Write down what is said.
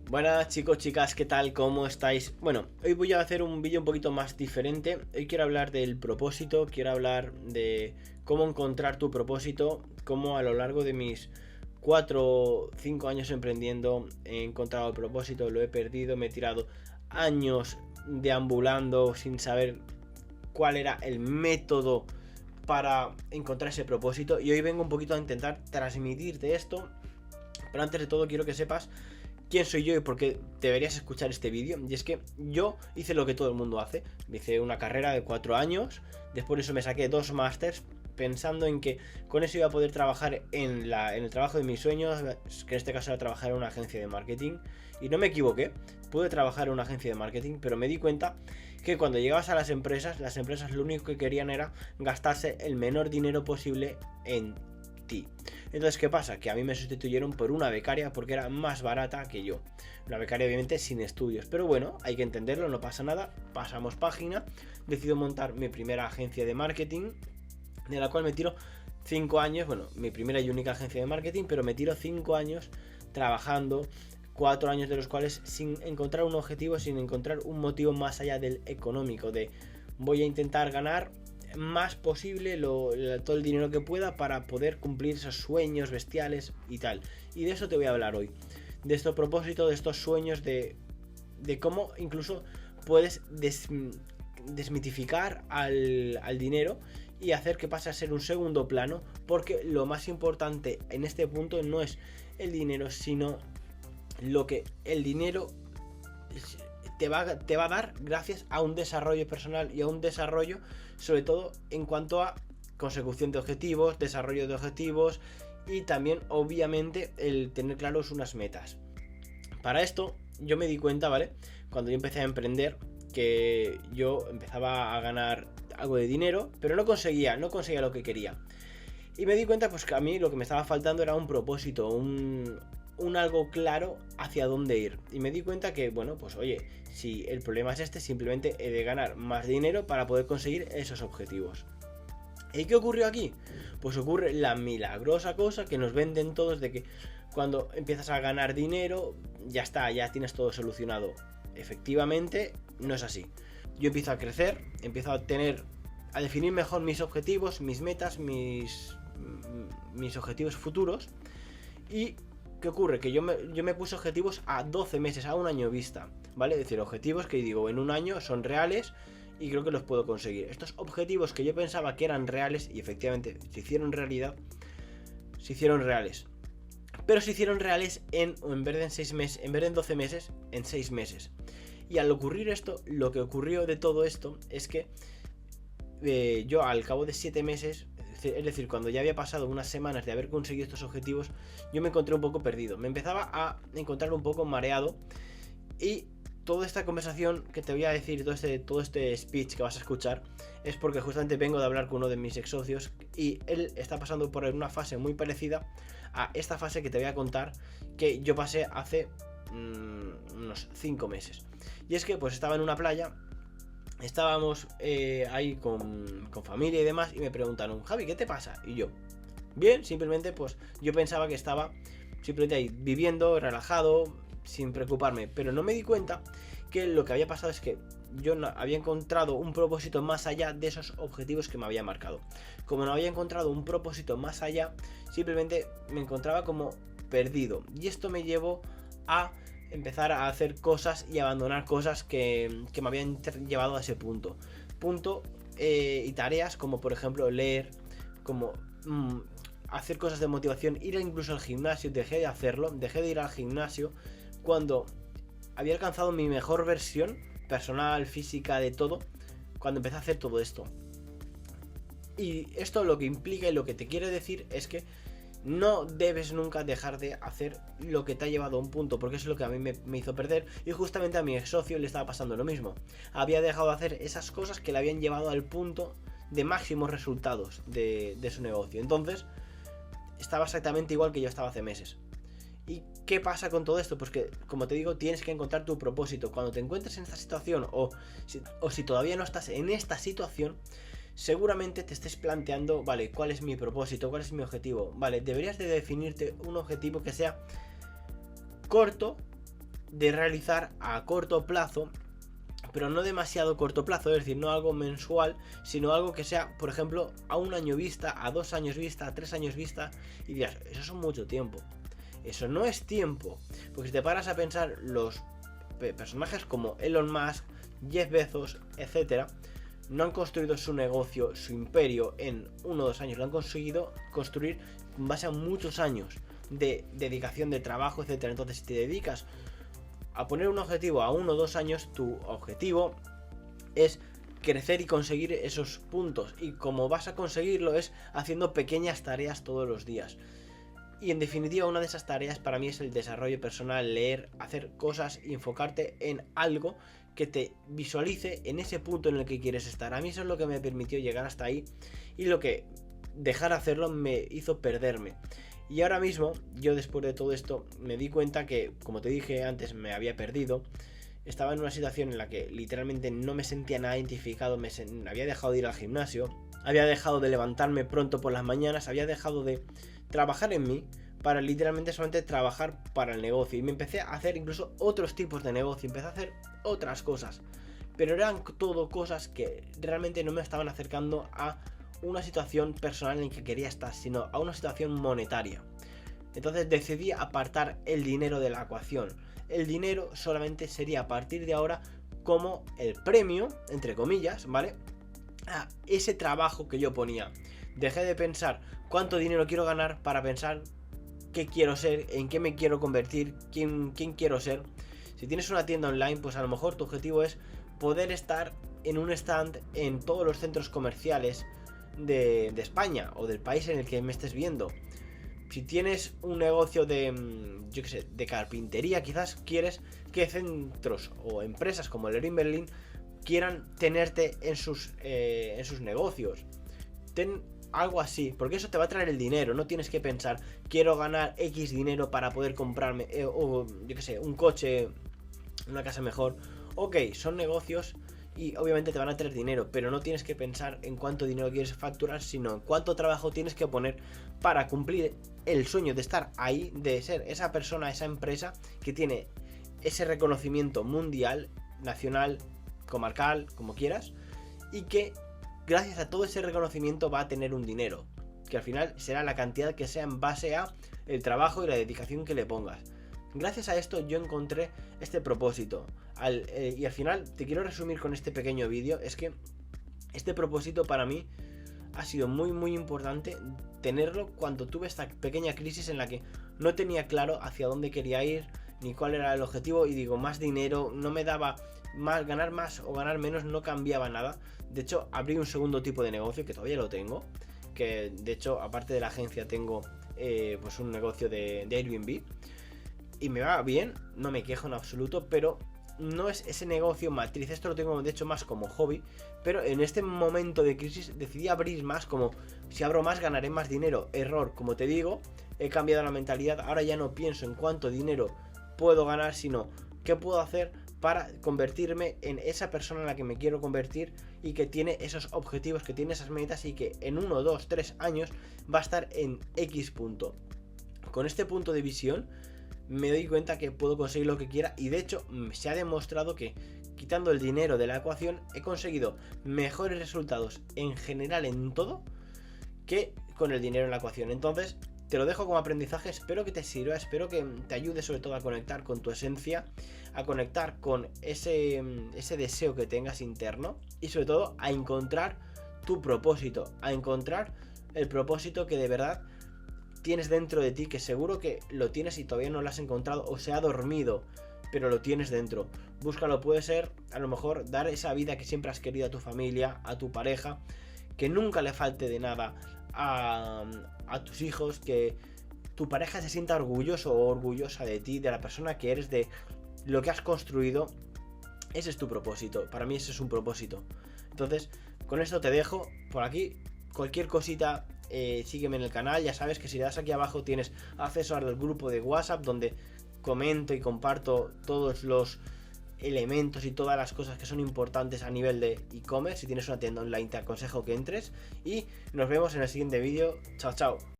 Buenas chicos, chicas, ¿qué tal? ¿Cómo estáis? Bueno, hoy voy a hacer un vídeo un poquito más diferente. Hoy quiero hablar del propósito, quiero hablar de cómo encontrar tu propósito, cómo a lo largo de mis 4 o 5 años emprendiendo he encontrado el propósito, lo he perdido, me he tirado años deambulando sin saber cuál era el método para encontrar ese propósito, y hoy vengo un poquito a intentar transmitirte esto. Pero antes de todo quiero que sepas quién soy yo y por qué deberías escuchar este vídeo. Y es que yo hice lo que todo el mundo hace. Me hice una carrera de 4 años, después de eso me saqué 2 másters, pensando en que con eso iba a poder trabajar en el trabajo de mis sueños, que en este caso era trabajar en una agencia de marketing. Y no me equivoqué, pude trabajar en una agencia de marketing, pero me di cuenta que cuando llegabas a las empresas lo único que querían era gastarse el menor dinero posible en ti. Entonces, ¿qué pasa? Que a mí me sustituyeron por una becaria porque era más barata que yo. Una becaria obviamente sin estudios, pero bueno, hay que entenderlo, no pasa nada, pasamos página. Decido montar mi primera agencia de marketing, de la cual me tiro 5 años, bueno, mi primera y única agencia de marketing, pero me tiro 5 años trabajando, 4 años de los cuales sin encontrar un objetivo, sin encontrar un motivo más allá del económico, de voy a intentar ganar más posible todo el dinero que pueda para poder cumplir esos sueños bestiales y tal. Y de eso te voy a hablar hoy, de este propósito, de estos sueños, de cómo incluso puedes desmitificar al dinero y hacer que pase a ser un segundo plano, porque lo más importante en este punto no es el dinero, sino lo que el dinero te va a dar gracias a un desarrollo personal y a un desarrollo sobre todo en cuanto a consecución de objetivos, desarrollo de objetivos y también obviamente el tener claros unas metas. Para esto yo me di cuenta, ¿vale? Cuando yo empecé a emprender, que yo empezaba a ganar algo de dinero, pero no conseguía lo que quería. Y me di cuenta pues que a mí lo que me estaba faltando era un propósito, un algo claro hacia dónde ir. Y me di cuenta que, bueno, pues oye, si el problema es este, simplemente he de ganar más dinero para poder conseguir esos objetivos. ¿Y qué ocurrió aquí? Pues ocurre la milagrosa cosa que nos venden todos de que cuando empiezas a ganar dinero, ya está, ya tienes todo solucionado. Efectivamente, no es así. Yo empiezo a crecer, empiezo a definir mejor mis objetivos, mis metas, mis objetivos futuros. Y ¿qué ocurre? Que yo me puse objetivos a 12 meses, a un año vista, ¿vale? Es decir, objetivos que digo en un año son reales y creo que los puedo conseguir. Estos objetivos que yo pensaba que eran reales y efectivamente se hicieron realidad, se hicieron reales. Pero se hicieron reales en vez de en 6 meses, en vez de en 12 meses, en 6 meses. Y al ocurrir esto, lo que ocurrió de todo esto es que yo al cabo de 7 meses, es decir, cuando ya había pasado unas semanas de haber conseguido estos objetivos, yo me encontré un poco perdido, me empezaba a encontrar un poco mareado. Y toda esta conversación que te voy a decir, todo este speech que vas a escuchar, es porque justamente vengo de hablar con uno de mis ex socios y él está pasando por una fase muy parecida a esta fase que te voy a contar, que yo pasé hace unos 5 meses. Y es que pues estaba en una playa, estábamos ahí con familia y demás, y me preguntaron: Javi, ¿qué te pasa? Y yo, bien, simplemente pues yo pensaba que estaba simplemente ahí viviendo, relajado, sin preocuparme, pero no me di cuenta que lo que había pasado es que yo no había encontrado un propósito más allá de esos objetivos que me había marcado. Como no había encontrado un propósito más allá, simplemente me encontraba como perdido, y esto me llevó a empezar a hacer cosas y abandonar cosas que me habían llevado a ese punto y tareas como por ejemplo leer, como hacer cosas de motivación, ir incluso al gimnasio. Dejé de hacerlo, dejé de ir al gimnasio cuando había alcanzado mi mejor versión personal, física, de todo, cuando empecé a hacer todo esto. Y esto lo que implica y lo que te quiere decir es que no debes nunca dejar de hacer lo que te ha llevado a un punto, porque eso es lo que a mí me hizo perder. Y justamente a mi ex socio le estaba pasando lo mismo. Había dejado de hacer esas cosas que le habían llevado al punto de máximos resultados de su negocio. Entonces estaba exactamente igual que yo estaba hace meses. ¿Y qué pasa con todo esto? Pues que, como te digo, tienes que encontrar tu propósito. Cuando te encuentres en esta situación, o si todavía no estás en esta situación, seguramente te estés planteando, vale, ¿cuál es mi propósito? ¿Cuál es mi objetivo? Vale, deberías de definirte un objetivo que sea corto, de realizar a corto plazo, pero no demasiado corto plazo, es decir, no algo mensual, sino algo que sea, por ejemplo, a 1 año vista, a 2 años vista, a 3 años vista, y dirás, eso es mucho tiempo. Eso no es tiempo, porque si te paras a pensar, los personajes como Elon Musk, Jeff Bezos, etcétera, no han construido su negocio, su imperio en 1 o 2 años, lo han conseguido construir en base a muchos años de dedicación, de trabajo, etcétera. Entonces, si te dedicas a poner un objetivo a 1 o 2 años, tu objetivo es crecer y conseguir esos puntos, y como vas a conseguirlo es haciendo pequeñas tareas todos los días. Y en definitiva, una de esas tareas para mí es el desarrollo personal, leer, hacer cosas y enfocarte en algo que te visualice en ese punto en el que quieres estar. A mí eso es lo que me permitió llegar hasta ahí, y lo que dejar de hacerlo me hizo perderme. Y ahora mismo, yo después de todo esto, me di cuenta que, como te dije antes, me había perdido. Estaba en una situación en la que literalmente no me sentía nada identificado, había dejado de ir al gimnasio, había dejado de levantarme pronto por las mañanas, había dejado de trabajar en mí para literalmente solamente trabajar para el negocio. Y me empecé a hacer incluso otros tipos de negocio, empecé a hacer otras cosas. Pero eran todo cosas que realmente no me estaban acercando a una situación personal en la que quería estar, sino a una situación monetaria. Entonces decidí apartar el dinero de la ecuación. El dinero solamente sería a partir de ahora como el premio, entre comillas, ¿vale?, a ese trabajo que yo ponía. Dejé de pensar cuánto dinero quiero ganar para pensar qué quiero ser, en qué me quiero convertir, quién quiero ser. Si tienes una tienda online, pues a lo mejor tu objetivo es poder estar en un stand en todos los centros comerciales de España o del país en el que me estés viendo. Si tienes un negocio de, yo qué sé, de carpintería, quizás quieres que centros o empresas como Leroy Merlin quieran tenerte en sus negocios. Ten algo así, porque eso te va a traer el dinero. No tienes que pensar, quiero ganar X dinero para poder comprarme, o yo qué sé, un coche, una casa mejor. Ok, son negocios y obviamente te van a traer dinero, pero no tienes que pensar en cuánto dinero quieres facturar, sino en cuánto trabajo tienes que poner para cumplir el sueño de estar ahí, de ser esa persona, esa empresa que tiene ese reconocimiento mundial, nacional, comarcal, como quieras, y que gracias a todo ese reconocimiento va a tener un dinero, que al final será la cantidad que sea en base a el trabajo y la dedicación que le pongas. Gracias a esto yo encontré este propósito. Y al final te quiero resumir con este pequeño vídeo. Es que este propósito para mí ha sido muy importante tenerlo cuando tuve esta pequeña crisis en la que no tenía claro hacia dónde quería ir ni cuál era el objetivo, y digo, más dinero no me daba, más, ganar más o ganar menos no cambiaba nada. De hecho, abrí un segundo tipo de negocio que todavía lo tengo, que de hecho aparte de la agencia tengo pues un negocio de Airbnb y me va bien, no me quejo en absoluto, pero no es ese negocio matriz. Esto lo tengo de hecho más como hobby, pero en este momento de crisis decidí abrir más, como si abro más ganaré más dinero. Error, como te digo, he cambiado la mentalidad. Ahora ya no pienso en cuánto dinero puedo ganar, sino qué puedo hacer para convertirme en esa persona en la que me quiero convertir y que tiene esos objetivos, que tiene esas metas y que en 1, 2, 3 años va a estar en X punto. Con este punto de visión me doy cuenta que puedo conseguir lo que quiera, y de hecho se ha demostrado que quitando el dinero de la ecuación he conseguido mejores resultados en general en todo que con el dinero en la ecuación. Entonces te lo dejo como aprendizaje, espero que te sirva, espero que te ayude sobre todo a conectar con tu esencia, a conectar con ese deseo que tengas interno, y sobre todo a encontrar tu propósito, a encontrar el propósito que de verdad tienes dentro de ti, que seguro que lo tienes y todavía no lo has encontrado o se ha dormido, pero lo tienes dentro. Búscalo, puede ser a lo mejor dar esa vida que siempre has querido a tu familia, a tu pareja, que nunca le falte de nada a tus hijos, que tu pareja se sienta orgulloso o orgullosa de ti, de la persona que eres, de lo que has construido. Ese es tu propósito, para mí ese es un propósito. Entonces, con esto te dejo por aquí. Cualquier cosita, sígueme en el canal. Ya sabes que si le das aquí abajo tienes acceso al grupo de WhatsApp, donde comento y comparto todos los elementos y todas las cosas que son importantes a nivel de e-commerce. Si tienes una tienda online te aconsejo que entres, y nos vemos en el siguiente vídeo. Chao, chao.